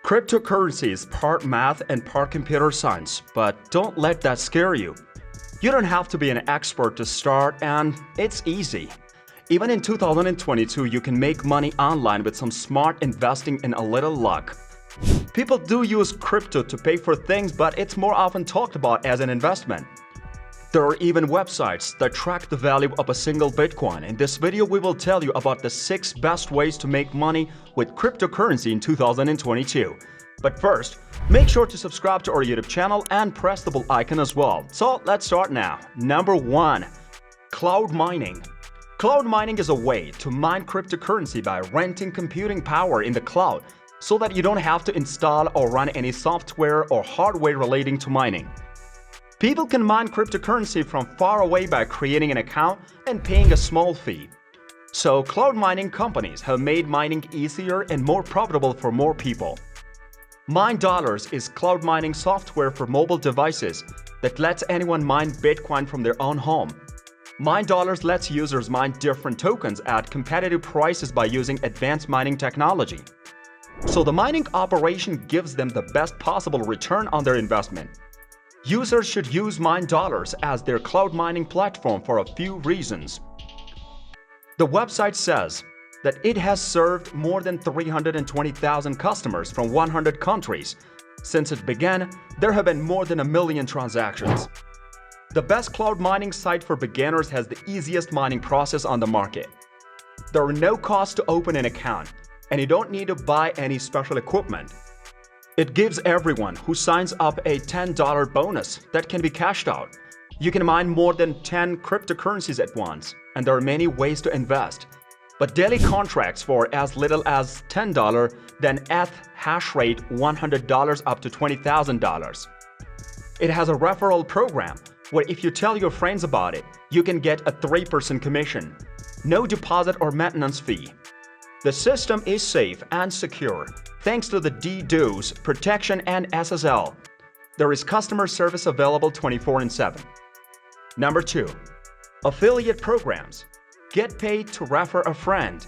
Cryptocurrency is part math and part computer science, but don't let that scare you. You don't have to be an expert to start, and it's easy. Even in 2022, you can make money online with some smart investing and a little luck. People do use crypto to pay for things, but it's more often talked about as an investment. There are even websites that track the value of a single Bitcoin. In this video, we will tell you about the 6 best ways to make money with cryptocurrency in 2022. But first, make sure to subscribe to our YouTube channel and press the bell icon as well. So let's start now. Number 1. Cloud mining. Cloud mining is a way to mine cryptocurrency by renting computing power in the cloud so that you don't have to install or run any software or hardware relating to mining. People can mine cryptocurrency from far away by creating an account and paying a small fee. So cloud mining companies have made mining easier and more profitable for more people. Mine Dollars is cloud mining software for mobile devices that lets anyone mine Bitcoin from their own home. Mine Dollars lets users mine different tokens at competitive prices by using advanced mining technology. So the mining operation gives them the best possible return on their investment. Users should use Mine Dollars as their cloud mining platform for a few reasons. The website says that it has served more than 320,000 customers from 100 countries. Since it began, there have been more than 1 million transactions. The best cloud mining site for beginners has the easiest mining process on the market. There are no costs to open an account, and you don't need to buy any special equipment. It gives everyone who signs up a $10 bonus that can be cashed out. You can mine more than 10 cryptocurrencies at once, and there are many ways to invest. But daily contracts for as little as $10, then ETH hash rate $100 up to $20,000. It has a referral program where if you tell your friends about it, you can get a 3% commission. No deposit or maintenance fee. The system is safe and secure thanks to the DDoS protection and SSL. There is customer service available 24/7. Number 2. Affiliate programs. Get paid to refer a friend.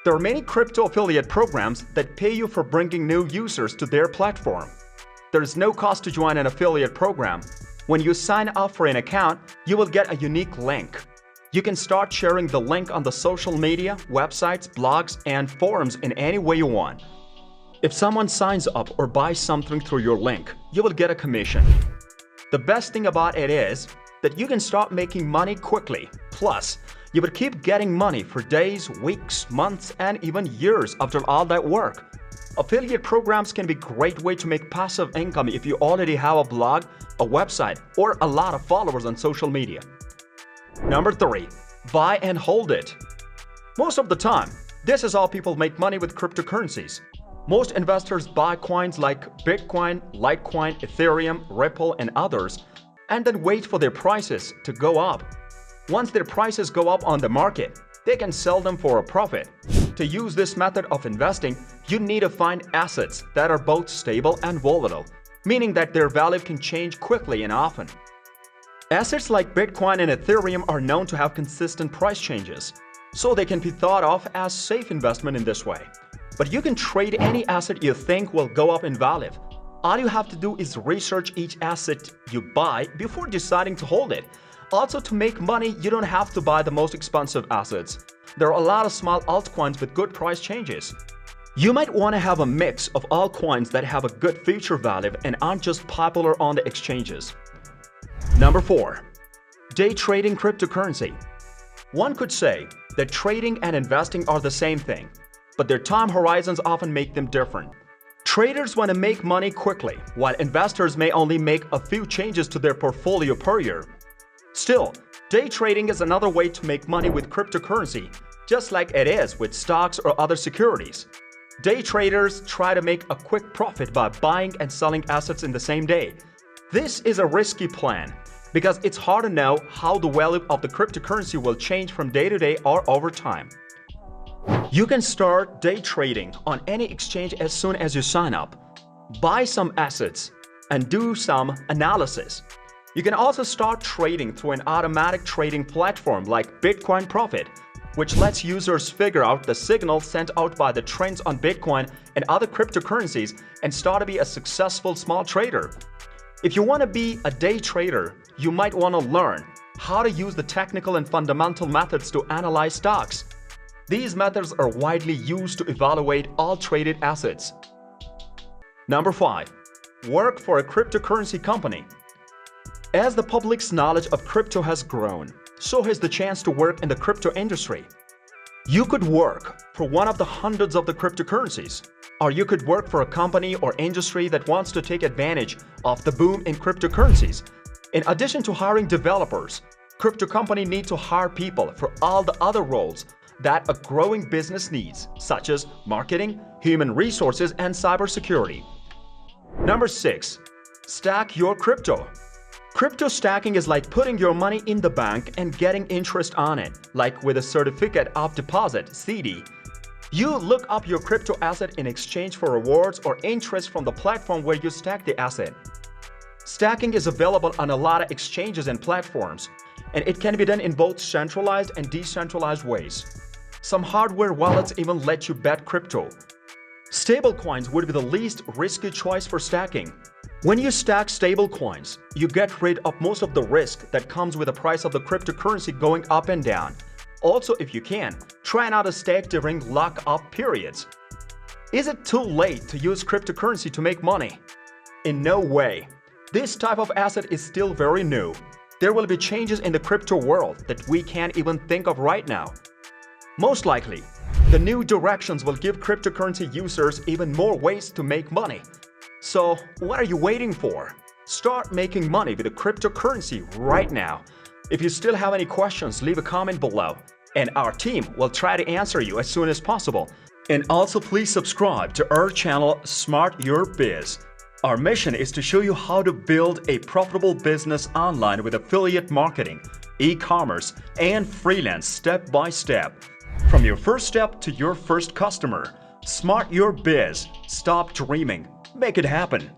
There are many crypto affiliate programs that pay you for bringing new users to their platform. There is no cost to join an affiliate program. When you sign up for an account, you will get a unique link. You can start sharing the link on the social media, websites, blogs, and forums in any way you want. If someone signs up or buys something through your link, you will get a commission. The best thing about it is that you can start making money quickly. Plus, you will keep getting money for days, weeks, months, and even years after all that work. Affiliate programs can be a great way to make passive income if you already have a blog, a website, or a lot of followers on social media. Number 3. Buy and hold it. Most of the time, this is how people make money with cryptocurrencies. Most investors buy coins like Bitcoin, Litecoin, Ethereum, Ripple, and others, and then wait for their prices to go up. Once their prices go up on the market, they can sell them for a profit. To use this method of investing, you need to find assets that are both stable and volatile, meaning that their value can change quickly and often. Assets like Bitcoin and Ethereum are known to have consistent price changes, so they can be thought of as safe investment in this way. But you can trade any asset you think will go up in value. All you have to do is research each asset you buy before deciding to hold it. Also, to make money, you don't have to buy the most expensive assets. There are a lot of small altcoins with good price changes. You might want to have a mix of altcoins that have a good future value and aren't just popular on the exchanges. Number 4. Day trading cryptocurrency. One could say that trading and investing are the same thing, but their time horizons often make them different. Traders want to make money quickly, while investors may only make a few changes to their portfolio per year. Still, day trading is another way to make money with cryptocurrency, just like it is with stocks or other securities. Day traders try to make a quick profit by buying and selling assets in the same day. This is a risky plan because it's hard to know how the value of the cryptocurrency will change from day to day or over time. You can start day trading on any exchange as soon as you sign up. Buy some assets and do some analysis. You can also start trading through an automatic trading platform like Bitcoin Profit which lets users figure out the signals sent out by the trends on Bitcoin and other cryptocurrencies and start to be a successful small trader. If you want to be a day trader, you might want to learn how to use the technical and fundamental methods to analyze stocks. These methods are widely used to evaluate all traded assets. Number 5. Work for a cryptocurrency company. As the public's knowledge of crypto has grown, so has the chance to work in the crypto industry. You could work for one of the hundreds of the cryptocurrencies, or you could work for a company or industry that wants to take advantage of the boom in cryptocurrencies. In addition to hiring developers, crypto companies need to hire people for all the other roles that a growing business needs, such as marketing, human resources, and cybersecurity. Number 6. Stack your crypto. Crypto stacking is like putting your money in the bank and getting interest on it, like with a certificate of deposit (CD). You look up your crypto asset in exchange for rewards or interest from the platform where you stack the asset. Stacking is available on a lot of exchanges and platforms, and it can be done in both centralized and decentralized ways. Some hardware wallets even let you bet crypto. Stablecoins would be the least risky choice for stacking. When you stack stablecoins, you get rid of most of the risk that comes with the price of the cryptocurrency going up and down. Also, if you can, try not to stake during lock-up periods. Is it too late to use cryptocurrency to make money? In no way. This type of asset is still very new. There will be changes in the crypto world that we can't even think of right now. Most likely, the new directions will give cryptocurrency users even more ways to make money. So, what are you waiting for? Start making money with a cryptocurrency right now. If you still have any questions, leave a comment below, and our team will try to answer you as soon as possible. And also please subscribe to our channel SmartYourBiz. Our mission is to show you how to build a profitable business online with affiliate marketing, e-commerce, and freelance step by step. From your first step to your first customer. SmartYourBiz. Stop dreaming. Make it happen.